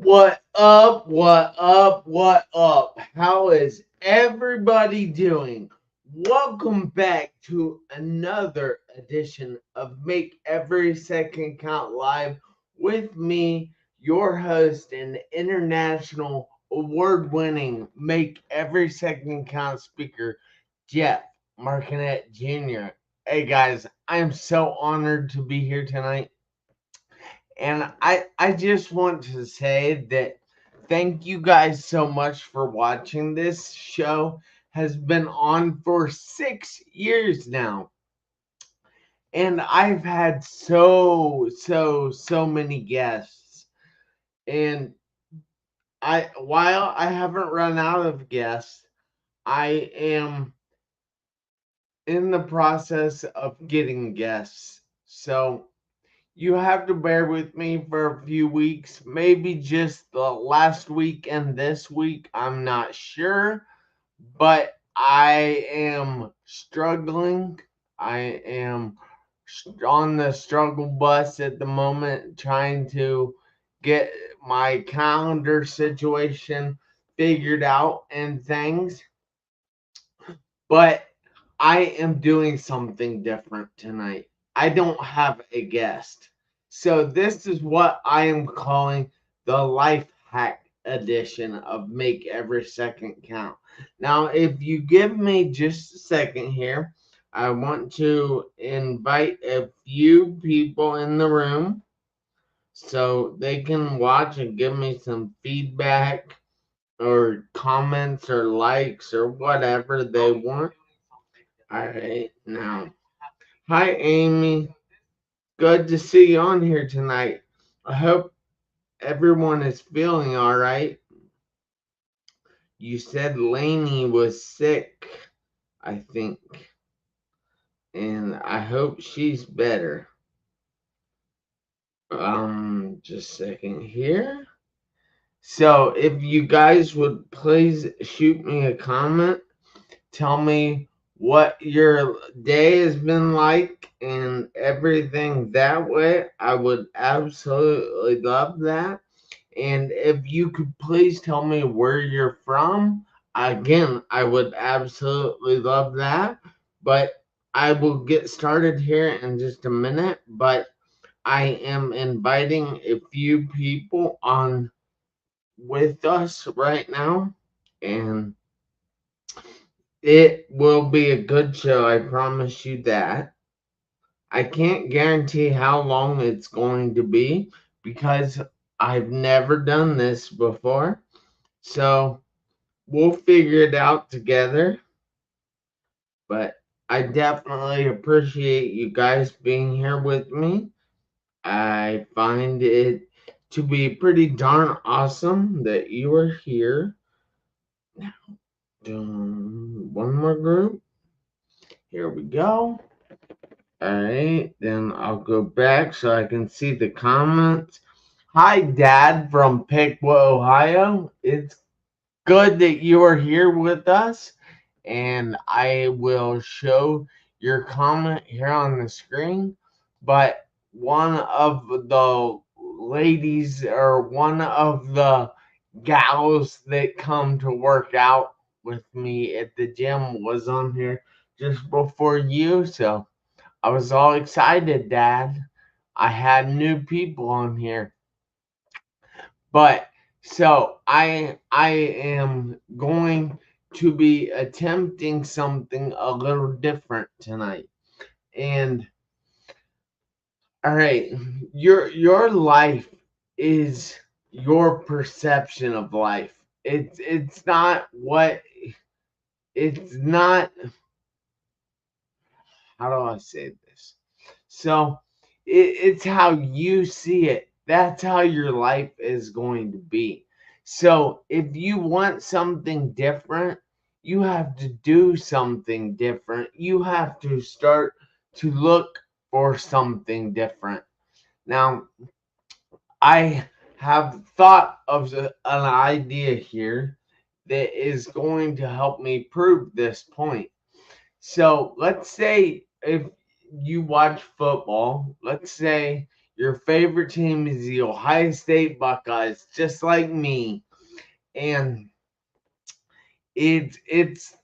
What up? What up? What up? How is everybody doing? Welcome back to another edition of Make Every Second Count Live with me, your host and international award winning Make Every Second Count speaker, Jeff Marconette Jr. Hey guys, I am so honored to be here tonight. And I just want to say that thank you guys so much for watching. This show has been on for 6 years now. And I've had so many guests. And while I haven't run out of guests, I am in the process of getting guests. So you have to bear with me for a few weeks, maybe just the last week and this week. I'm not sure, but I am struggling. I am on the struggle bus at the moment, trying to get my calendar situation figured out and things. But I am doing something different tonight. I don't have a guest. So this is what I am calling the life hack edition of Make Every Second Count. Now, if you give me just a second here, I want to invite a few people in the room so they can watch and give me some feedback or comments or likes or whatever they want. All right, now. Hi, Amy. Good to see you on here tonight. I hope everyone is feeling all right. You said Lainey was sick, I think, and I hope she's better. Just a second here. So, if you guys would please shoot me a comment, tell me what your day has been like and everything that way. I would absolutely love that. And if you could please tell me where you're from, again, I would absolutely love that. But I will get started here in just a minute. But I am inviting a few people on with us right now. And it will be a good show, I promise you that. I can't guarantee how long it's going to be because I've never done this before. So we'll figure it out together. But I definitely appreciate you guys being here with me. I find it to be pretty darn awesome that you are here. Now, one more group. Here we go. Alright, then I'll go back so I can see the comments. Hi, Dad from Piqua, Ohio. It's good that you are here with us, and I will show your comment here on the screen. But one of the ladies or one of the gals that come to work out with me at the gym was on here just before you, so I was all excited, Dad. I had new people on here. But so I am going to be attempting something a little different tonight. And all right, your life is your perception of life. It's not what it's not how do I say this? So it's how you see it. That's how your life is going to be. So if you want something different, you have to do something different. You have to start to look for something different. Now, I have thought of an idea here that is going to help me prove this point. So let's say if you watch football, let's say your favorite team is the Ohio State Buckeyes, just like me. And it's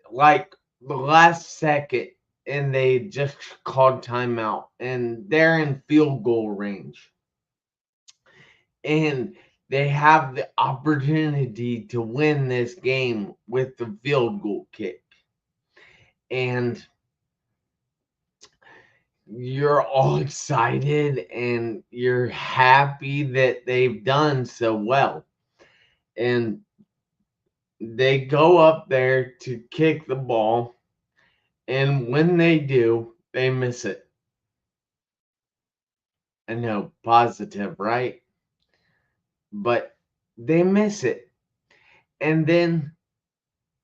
like the last second, and they just called timeout, and they're in field goal range. And they have the opportunity to win this game with the field goal kick. And you're all excited and you're happy that they've done so well. And they go up there to kick the ball, and when they do, they miss it. I know, positive, right? But they miss it. And then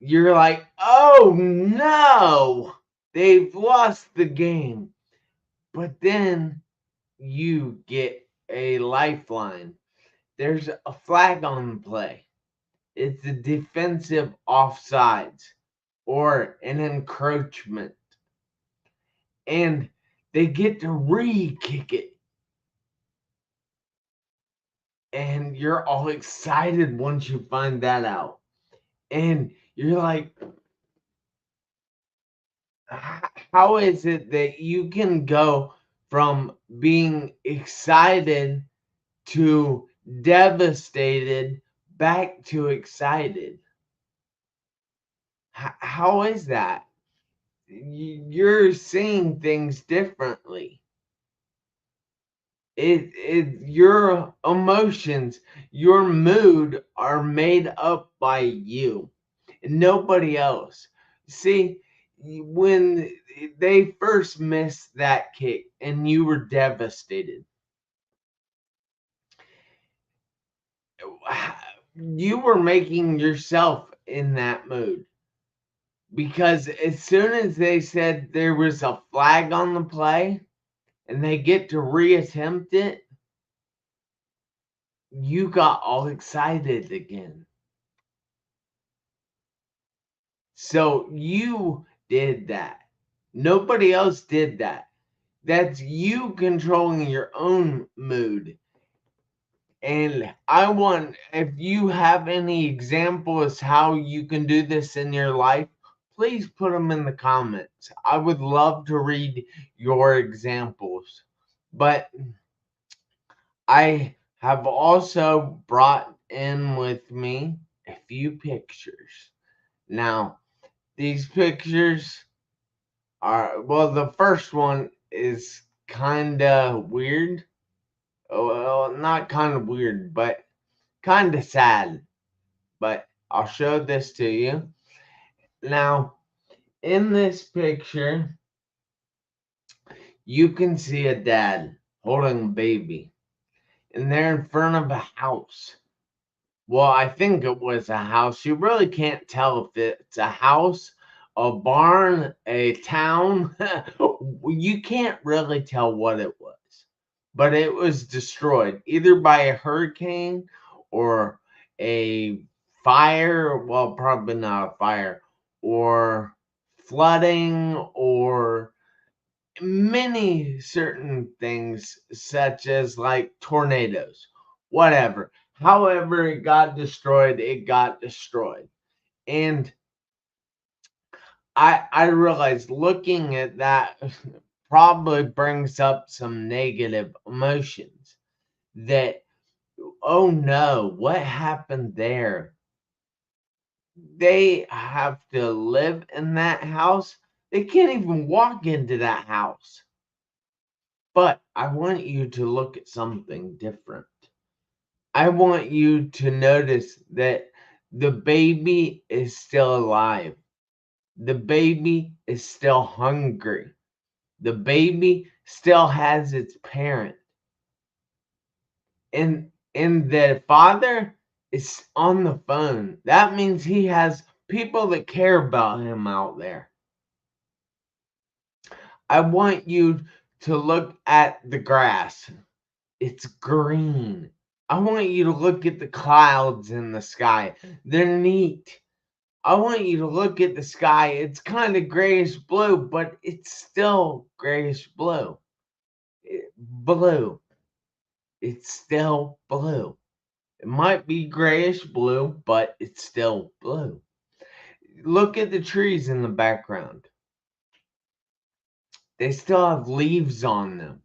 you're like, oh no, they've lost the game. But then you get a lifeline. There's a flag on the play. It's a defensive offsides or an encroachment. And they get to re-kick it. And you're all excited once you find that out. And you're like, how is it that you can go from being excited to devastated back to excited? How is that? You're seeing things differently. Your emotions, your mood are made up by you, nobody else. See, when they first missed that kick and you were devastated, you were making yourself in that mood, because as soon as they said there was a flag on the play and they get to reattempt it, you got all excited again. So you did that. Nobody else did that. That's you controlling your own mood. And I want, if you have any examples how you can do this in your life, please put them in the comments. I would love to read your examples. But I have also brought in with me a few pictures. Now, these pictures are, well, the first one is kind of weird. Well, not kind of weird, but kind of sad. But I'll show this to you. Now, in this picture, you can see a dad holding a baby, and they're in front of a house. Well, I think it was a house. You really can't tell if it's a house, a barn, a town. You can't really tell what it was. But it was destroyed either by a hurricane or a fire. Well, probably not a fire, or flooding, or many certain things, such as like tornadoes, whatever. However, it got destroyed, it got destroyed. And I realized looking at that probably brings up some negative emotions, that, oh no, what happened there? They have to live in that house. They can't even walk into that house. But I want you to look at something different. I want you to notice that the baby is still alive. The baby is still hungry. The baby still has its parent. And the father is on the phone. That means he has people that care about him out there. I want you to look at the grass. It's green. I want you to look at the clouds in the sky. They're neat. I want you to look at the sky. It's kind of grayish blue, but it's still grayish blue. Blue. it's still blue. It might be grayish blue, but it's still blue. Look at the trees in the background. They still have leaves on them.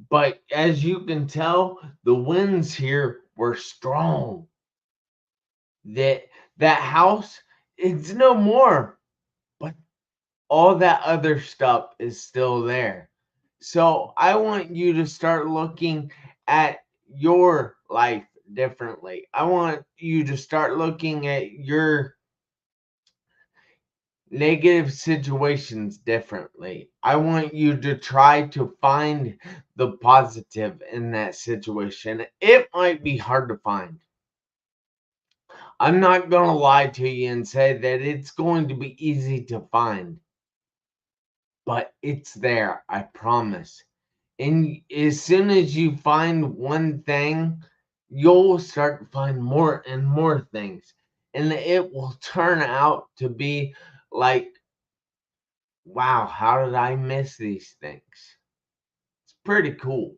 But as you can tell, the winds here were strong. That house, it's no more, but all that other stuff is still there. So I want you to start looking at your life differently. I want you to start looking at your negative situations differently. I want you to try to find the positive in that situation. It might be hard to find. I'm not going to lie to you and say that it's going to be easy to find, but it's there, I promise. And as soon as you find one thing, you'll start to find more and more things. And it will turn out to be like, wow, how did I miss these things? It's pretty cool.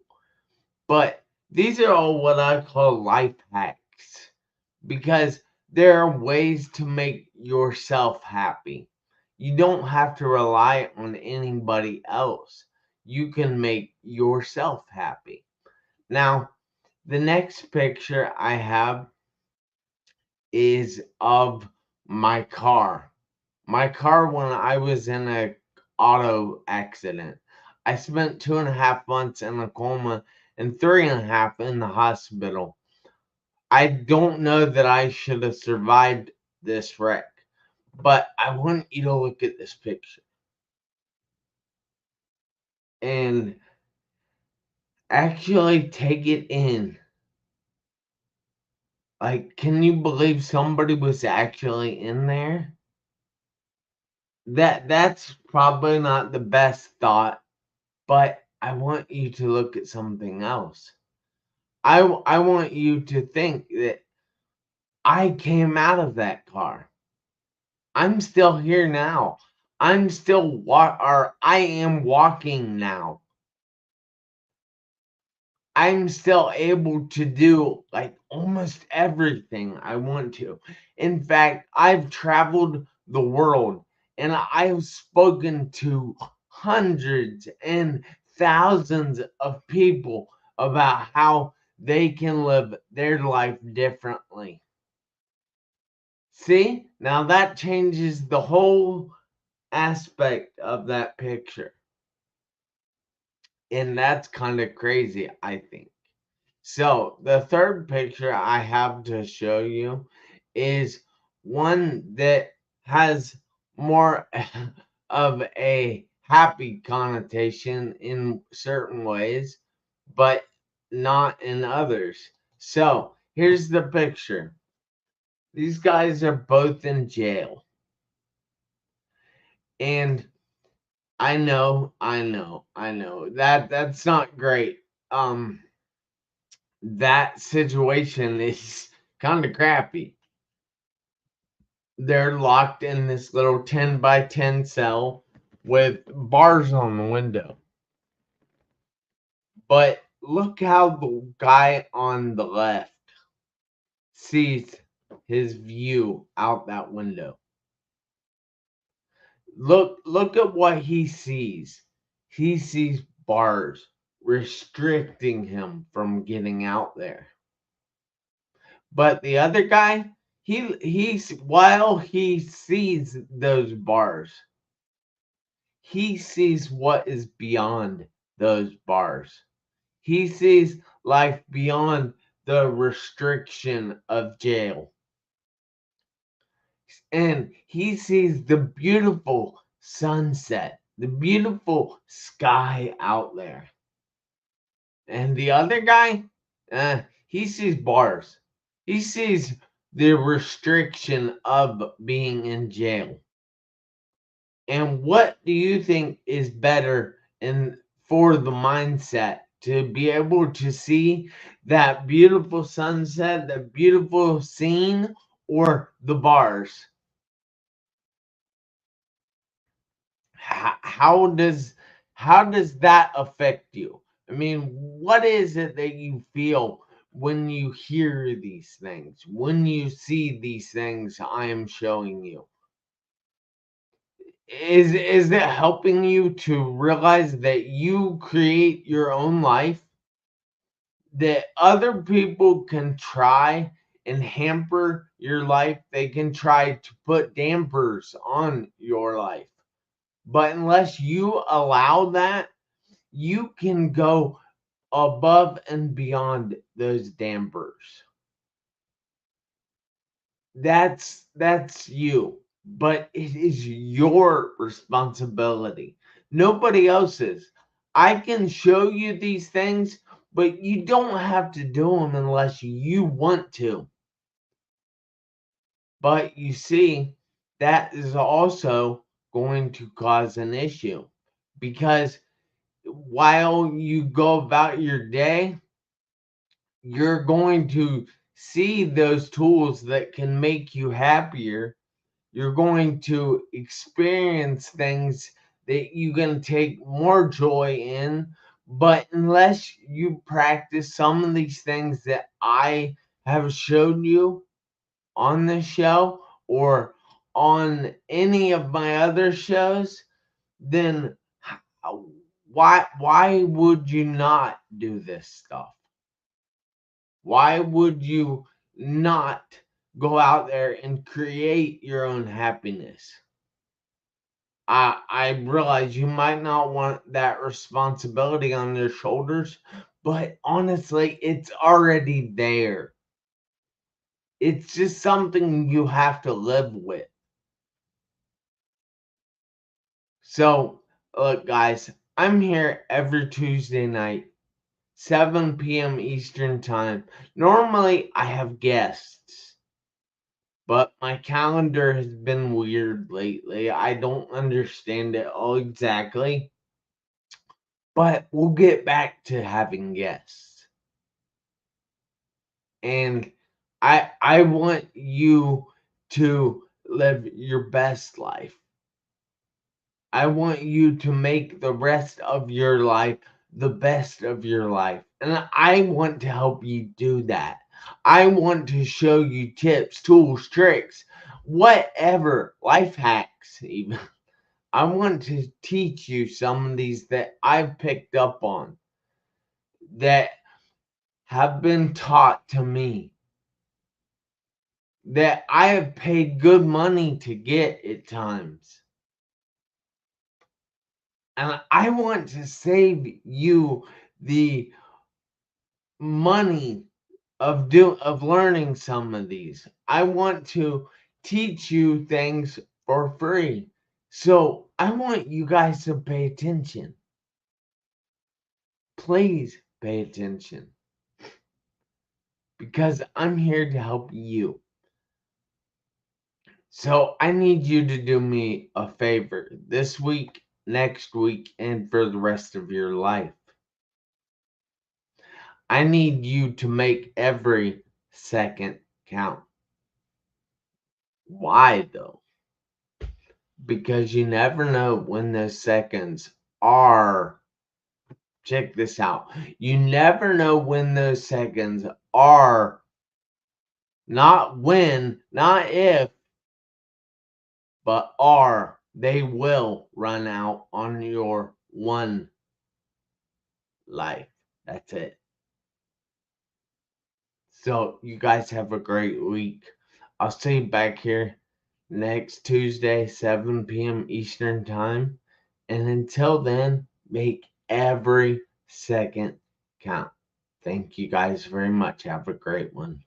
But these are all what I call life hacks because there are ways to make yourself happy. You don't have to rely on anybody else. You can make yourself happy. Now, the next picture I have is of my car. My car when I was in a auto accident. I spent 2.5 months in a coma and 3.5 in the hospital. I don't know that I should have survived this wreck, but I want you to look at this picture and actually take it in. Like, can you believe somebody was actually in there? That's probably not the best thought, but I want you to look at something else. I want you to think that I came out of that car. I'm still here now. I'm still or I am walking now. I'm still able to do like almost everything I want to. In fact, I've traveled the world and I've spoken to hundreds and thousands of people about how they can live their life differently. See, now that changes the whole aspect of that picture. And that's kind of crazy, I think. So, the third picture I have to show you is one that has more of a happy connotation in certain ways, but not in others. So, here's the picture. These guys are both in jail. And I know. That's not great. That situation is kind of crappy. They're locked in this little 10 by 10 cell with bars on the window. But look how the guy on the left sees his view out that window. Look at what he sees. He sees bars restricting him from getting out there. But the other guy, he's while he sees those bars, he sees what is beyond those bars. He sees life beyond the restriction of jail. And he sees the beautiful sunset, the beautiful sky out there. And the other guy, he sees bars. He sees the restriction of being in jail. And what do you think is better in for the mindset to be able to see that beautiful sunset, that beautiful scene, or the bars? How does that affect you? I mean, what is it that you feel when you hear these things, when you see these things I am showing you? Is it helping you to realize that you create your own life? That other people can try and hamper your life, they can try to put dampers on your life. But unless you allow that, you can go above and beyond those dampers. That's you, but it is your responsibility, nobody else's. I can show you these things, but you don't have to do them unless you want to. But you see, that is also going to cause an issue, because while you go about your day, you're going to see those tools that can make you happier. You're going to experience things that you can take more joy in. But unless you practice some of these things that I have showed you on this show or on any of my other shows, then why would you not do this stuff? Why would you not go out there and create your own happiness? I realize you might not want that responsibility on your shoulders, but honestly, it's already there. It's just something you have to live with. So, look, guys, I'm here every Tuesday night, 7 p.m. Eastern Time. Normally, I have guests, but my calendar has been weird lately. I don't understand it all exactly, but we'll get back to having guests. And I want you to live your best life. I want you to make the rest of your life the best of your life. And I want to help you do that. I want to show you tips, tools, tricks, whatever, life hacks, even. I want to teach you some of these that I've picked up on, that have been taught to me, that I have paid good money to get at times. And I want to save you the money of learning some of these. I want to teach you things for free. So I want you guys to pay attention. Please pay attention, because I'm here to help you. So I need you to do me a favor this week, next week, and for the rest of your life. I need you to make every second count. Why though? Because you never know when those seconds are. Check this out. You never know when those seconds are, not when, not if, but are. They will run out on your one life. That's it. So you guys have a great week. I'll see you back here next Tuesday, 7 p.m. Eastern Time. And until then, make every second count. Thank you guys very much. Have a great one.